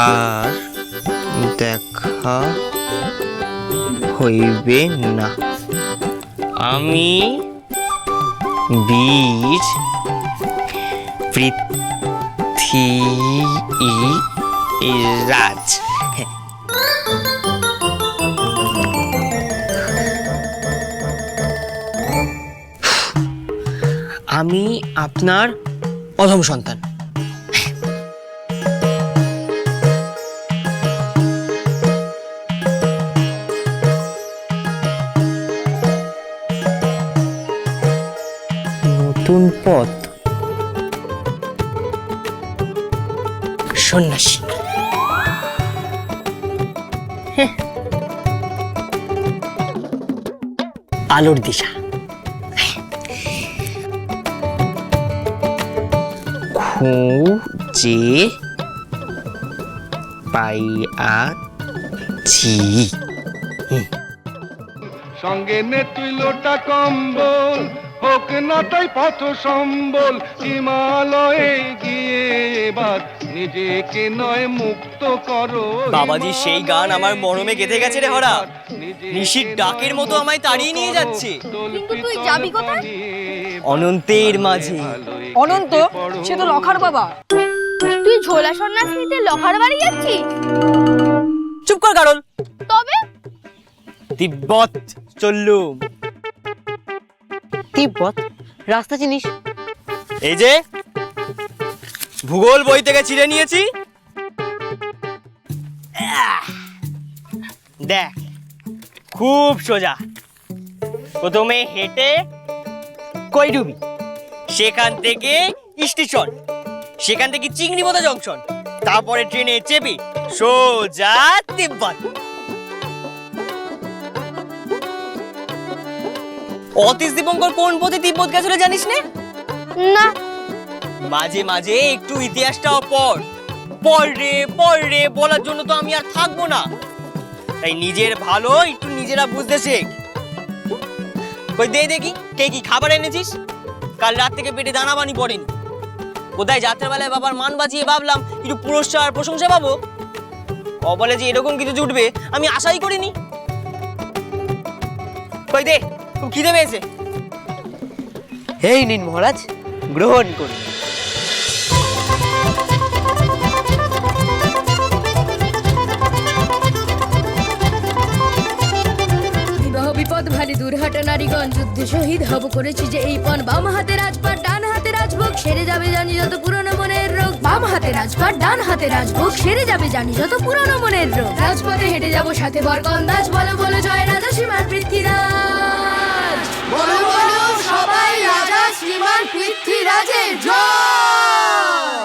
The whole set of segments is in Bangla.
আর দেখা হইবে না। আমি বীর পৃথ্বীরাজ। আমি আপনার অধম সন্তান। নতুন পথ, সন্ন্যাসী। আলোর দিশা। খুঁজে পাইয়াছি। সঙ্গে নে তুই লোটা কম্বল, হোক না তাই পথ সম্বল। হিমালয়ে গিয়ে এবার নিজেকে নয় মুক্ত করো। বাবাজি সেই গান আমার মরমে গেঁথে গেছে রে হরা। নিশির ডাকের মতো আমায় তাড়িয়ে নিয়ে যাচ্ছে। কিন্তু তুই যাবি কোথায়? অনন্তের মাঝে। অনন্ত? সে তো লখার বাবা। তুই ঝোলা সন্ন্যাস নিতে লখার বাড়ি যাচ্ছিস? চুপ কর কারণ। তবে তিব্বত চললুম। তিব্বত রাস্তা চিনিস? এই যে ভূগোল বই থেকে ছিঁড়ে নিয়েছি, দেখ খুব সোজা। প্রথমে হেঁটে কৈডুবি, সেখান থেকে স্টেশন, সেখান থেকে চিংড়িপোতা জংশন, তারপরে ট্রেনে চেপে সোজা তিব্বত। অতীশ দীপঙ্কর কোন পথে তিব্বত গেছিল জানিস না। মাঝে মাঝে একটু ইতিহাসটাও পড় রে বলার জন্য তো আমি আর থাকবো না। তাই নিজের ভালো একটু নিজেরা বুঝতে শেখ। কই দে দেখি কে কি খাবার এনেছিস। কাল রাত থেকে পেটে দানা পানি পড়েনি। কোথায় যাত্রাবেলায় বাবার মান বাঁচিয়ে ভাবলাম একটু পুরস্কার প্রশংসা পাবো, বলে যে এরকম কিছু জুটবে আমি আশাই করিনি। কই দে, খুব খিদে পেয়েছে। এই নিন মহারাজ, গ্রহণ করুন। বিপদ ভালি দুর্হাটা নারীগণ যুদ্ধে শহীদ হব করেছি যে এই পণ। বাম হাতে রাজপাট ডান হাতে রাজভোগ, সেরে যাবে জানি যত পুরনো মনের রোগ। বাম হাতে রাজপাট ডান হাতে রাজভোগ, সেরে যাবে জানি যত পুরনো মনের রোগ। রাজপথে হেঁটে যাব সাথে বরকন্দাজ, বলো বলো জয় রাজা শ্রীমান পৃথ্বীরাজ। বলো বলো সবাই রাজা শ্রীমান পৃথ্বীরাজের জয়।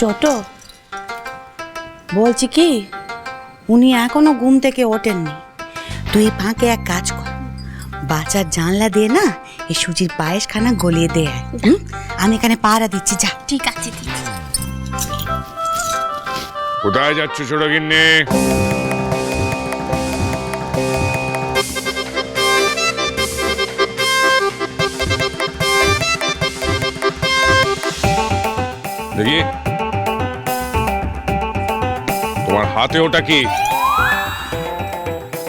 ছোট বলছি কি, উনি এখনো ঘুম থেকে ওঠেননি। তুই ফাঁকে এক কাজ কর, বাচ্চার জানলা দিয়ে না এই সুজির পায়েস খানা গলিয়ে দে। আমি এখানে পাহারা দিচ্ছি, যা। ঠিক আছে দিদি। কোথায় যাচ্ছ ছোট গিন্নি? দেখি তোমার হাতে ওটা কি?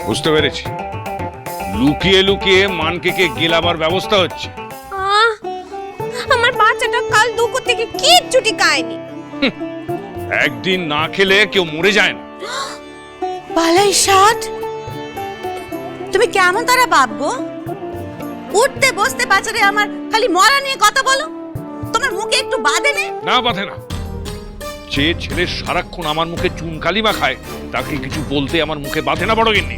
বুঝতে পেরেছি, লুকিয়ে লুকিয়ে মানকে গেলাবার ব্যবস্থা হচ্ছে। আমার বাচ্চাটা কাল দুপুর থেকে কিচ্ছুটি খায়নি। একদিন না খেলে কেউ মরে যায় না। পালাই ষাট, তুমি কেমন তারা বাপ গো? উঠতে বসতে বাচ্চারে আমার খালি মরা নিয়ে কথা বলো। তোমার মুখে একটু বাঁধে নেই? না বাঁধে না। যে ছেলে সারাক্ষণ আমার মুখে চুন কালিমা খায় তাকে কিছু বলতে আমার মুখে বাঁধে না বড় গিন্নি।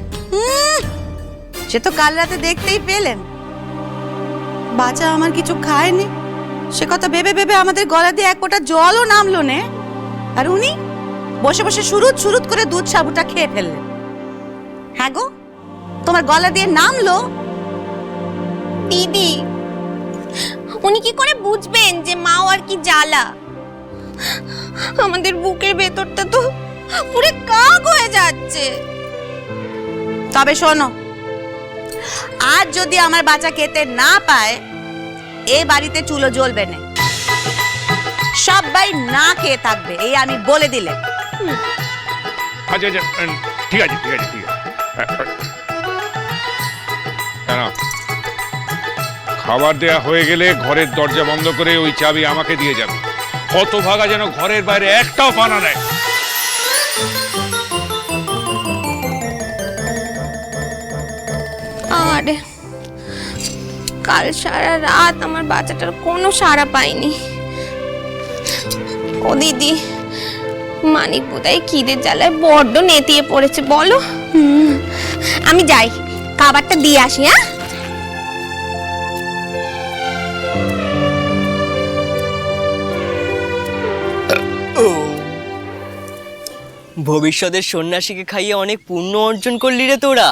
সে তো কাল রাতে দেখতেই পেলেন, বাচ্চা আমার কিছু খায়নি। সে কথা ভেবে ভেবে আমাদের গলা দিয়ে এক ফোঁটা জলও নামলো নে। আর উনি বসে বসে সুরুত করে দুধ সাবুটা খেয়ে ফেললেন। হ্যাঁ গো, তোমার গলা দিয়ে নামলো? দিদি, উনি কি করে বুঝবেন যে মাও আর কি জ্বালা? আমাদের বুকের ভেতরটা তো পুরো কাক হয়ে যাচ্ছে। তবে শোনো, আজ যদি আমার বাচ্চা খেতে না পায়, এ বাড়িতে চুলো জ্বলবে না। সবাই না খেয়ে থাকবে, এই আমি বলে দিলাম। আচ্ছা আচ্ছা ঠিক আছে ঠিক আছে ঠিক আছে না, খাবার দেয়া হয়ে গেলে ঘরের দরজা বন্ধ করে ওই চাবি আমাকে দিয়ে যাবে। হতভাগা যেন ঘরের বাইরে একটাও পা না নেয়। আরে কাল সারা রাত আমার বাচ্চাটার কোনো সাড়া পাইনি। ও দিদি, মানিক বোধহয় খিদের জ্বালায় বড্ড নেতিয়ে পড়েছে বলো। আমি যাই, খাবারটা দিয়ে আসি। হ্যাঁ, ভবিষ্যতের সন্ন্যাসীকে খাইয়ে অনেক পুণ্য অর্জন করলি রে তোরা।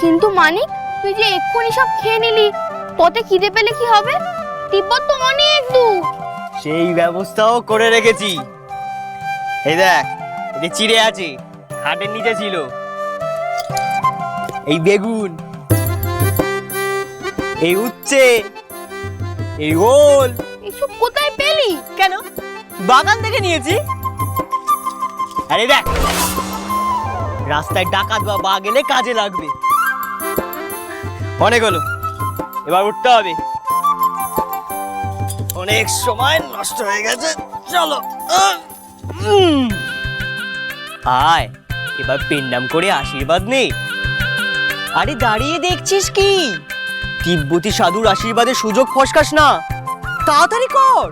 কিন্তু মানিক, তুই যে এক্ষুনি সব খেয়ে নিলি, পথে খিদে পেলে কি হবে? তিব্বত তো অনেক দূর। সেই ব্যবস্থাও করে রেখেছি। এই দেখ, এটা চিড়ে আছে, খাটের নিচে ছিল। এই বেগুন, এই উচ্ছে, এই ওল। এসব কোথায় পেলি? কেন, বাগান থেকে নিয়েছি। আরে দেখ, রাস্তায় ডাকাত বা বাঘ এলে কাজে লাগবে। অনেক হলো, এবার উঠতে হবে, অনেক সময় নষ্ট হয়ে গেছে। চলো আয়, এবার পেন্ডাম করে আশীর্বাদ নে। আরে দাঁড়িয়ে দেখছিস কি? তিব্বতী সাধুর আশীর্বাদের সুযোগ ফসকাস না, তাড়াতাড়ি কর।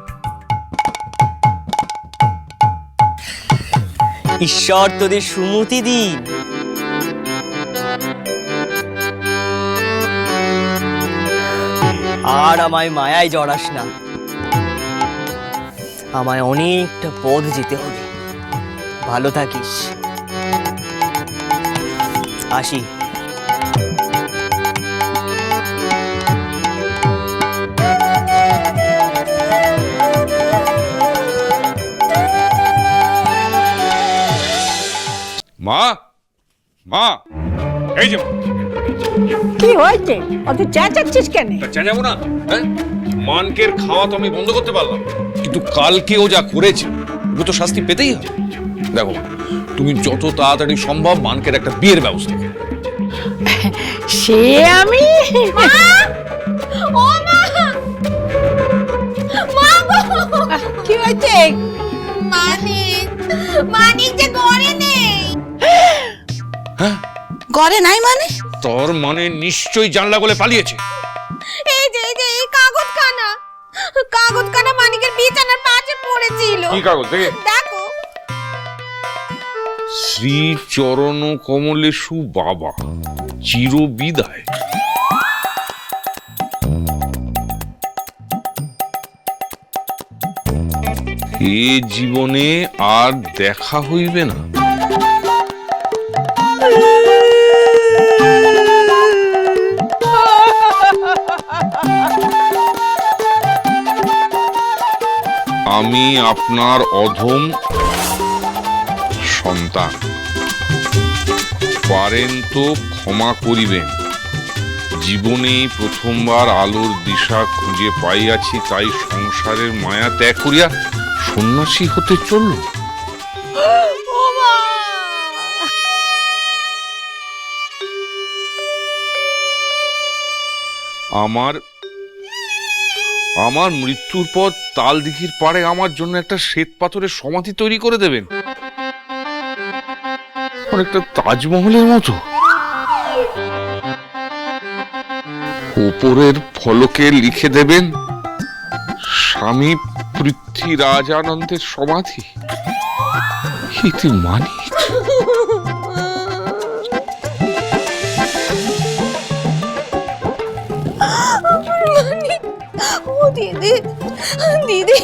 ঈশ্বর তোদের সুমতি দিন। আর আমায় মায়ায় জড়াস না, আমায় অনেকটা পথ যেতে হবে। ভালো থাকিস, আসি। মা, মা, এই যে কি হয়েছে? অত চেঁচাচ্ছিস কেন? চেঁচাবো না? হ্যাঁ, মানকের খাওয়া তো আমি বন্ধ করতে পারলাম, কিন্তু কালকে ও যা করেছে ও তো শাস্তি পেতেই হবে। দেখো, তুমি যত তাড়াতাড়ি সম্ভব মানকের একটা বিয়ের ব্যবস্থা করো। সে আমি ও মা, মা গো! কি হয়েছে? মানিক, মানিক যে ঘরে নেই। ঘরে নাই মানে? তোর মানে নিশ্চয়ই জানলা বলে পালিয়েছে। এই যে এই কাগজখানা মানিকের বিছানার পাশে পড়েছিল। কি কাগজ? দেখে দেখো। শ্রী চরণ কমলেশু বাবা চির বিদায়। এ জীবনে আর দেখা হইবে না। আমি আপনার অধম সন্তান, পারেন তো ক্ষমা করিবেন। জীবনে প্রথমবার আলোর দিশা খুঁজে পাইয়াছি, তাই সংসারের মায়া ত্যাগ করিয়া সন্ন্যাসী হতে চলল। আমার মৃত্যুর পর তাল দিঘির পাড়ে আমার জন্য একটা শ্বেত পাথরের সমাধি তৈরি করে দেবেন, অনেকটা তাজমহলের মতো। উপরের ফলকে লিখে দেবেন স্বামী পৃথ্বীরাজানন্দের সমাধি, ইতি মানিক। ও দিদি, দিদি।